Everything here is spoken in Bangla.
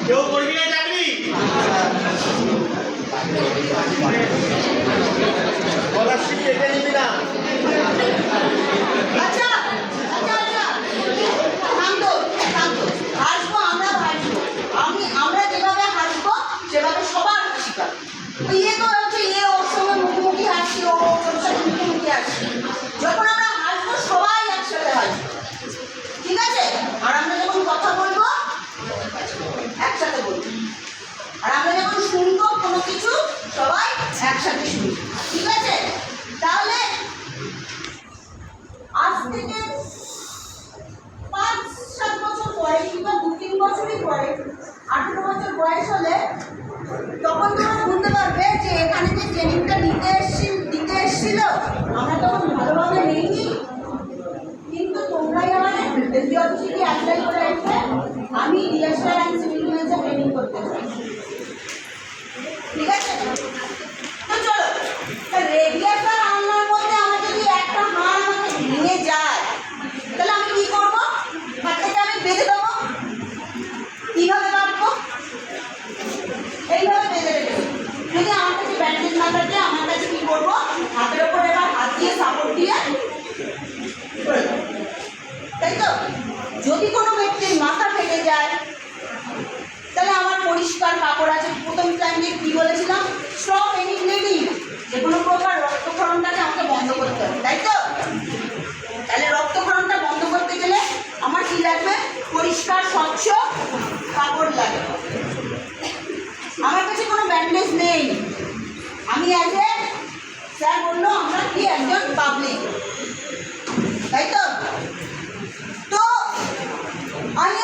কেউ করবি না চাকরি স্কলারশিপ কেটে নিবি না। আচ্ছা আচ্ছা আচ্ছা শান্ত শান্ত হাসবো আমরা হাসবো আমরা যেভাবে হাসবো সেভাবে সবার হাসি পাবে। ইয়ে তো হচ্ছে ইয়ে ওর সঙ্গে মুখোমুখি হাসি ও ওর সাথে মুখোমুখি হাসি। যখন আমরা হাসবো সবাই একসাথে হাসবো, ঠিক আছে? আর আমরা যখন কথা বলবো একসাথে বলবো, আর আমরা যখন শুনবো কোনো কিছু সবাই একসাথে শুনবো, ঠিক আছে? তাহলে আজ থেকে 5-7 বছর পরে কিংবা 2-3 বছরই পরে 18 বছর বয়স হলে তখন তোমরা বুঝতে পারবে যে এখানে যে ট্রেনিংটা দিতে এসেছিল আমরা তখন ভালোভাবে নেইনি, কিন্তু তোমরাই আমাদের এসডি অফিসে অ্যাপ্লাই করে রেখে আমি ডিএসআর অ্যান্ড সিভিল ডিফেন্সে ট্রেনিং করতে চাই, ঠিক আছে? তো চলো রেডিয়েশন আনলার মধ্যে আমার যদি একটা হাড় আমাকে ভেঙে যায় তাহলে আমি কী করবো? হাতটাকে আমি বেঁধে দেবো। কীভাবে বাঁধবো? এইভাবে বেঁধে রেখে যদি আমার কাছে ব্যান্ডেজ না থাকে আমার কাছে কী করবো? হাতের ওপর এবার হাত দিয়ে সাপোর্ট দিয়ে করে দেবো, তাই তো? যদি কোনো ব্যক্তির মাথা ফেটে যায় তাহলে আমার পরিষ্কার কাপড় আছে। প্রথম টাইমে কী বলেছিলাম? স্টপ এনি ব্লিডিং, যে কোনো প্রকার রক্তক্ষরণটাকে আমাকে বন্ধ করতে হবে, তাই তো? তাহলে রক্তক্ষরণটা বন্ধ করতে গেলে আমার কী লাগবে? পরিষ্কার স্বচ্ছ কাপড় লাগবে। আমার কাছে কোনো ব্যান্ডেজ নেই, আমি স্যার বললো আমরা কি একজন পাবলিক, তাই তো? তো আমি